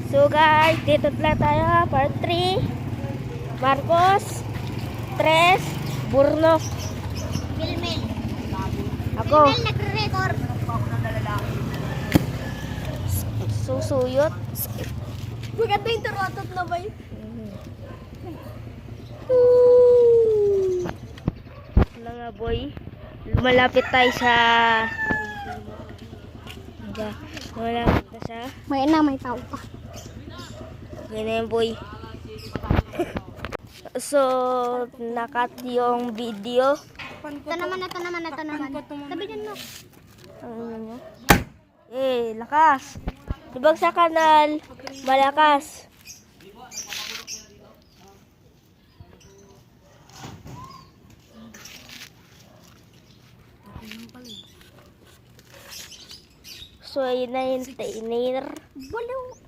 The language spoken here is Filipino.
So guys, dito na tayo, part 3. Marcos, Tres, Burno. Milmil. Ako, Milmil nagre-record. susuyot. Maganda yung turotot na ba yun? Ano nga boy, lumalapit tayo sa... Lumalapit na sa... May tao pa. Ganyan boy. So, nakat yung video. Ito naman. Sabi dyan mo. Ano nyo? Lakas. Dibag sa kanal, malakas. So, yun na yung trainer. Balaw.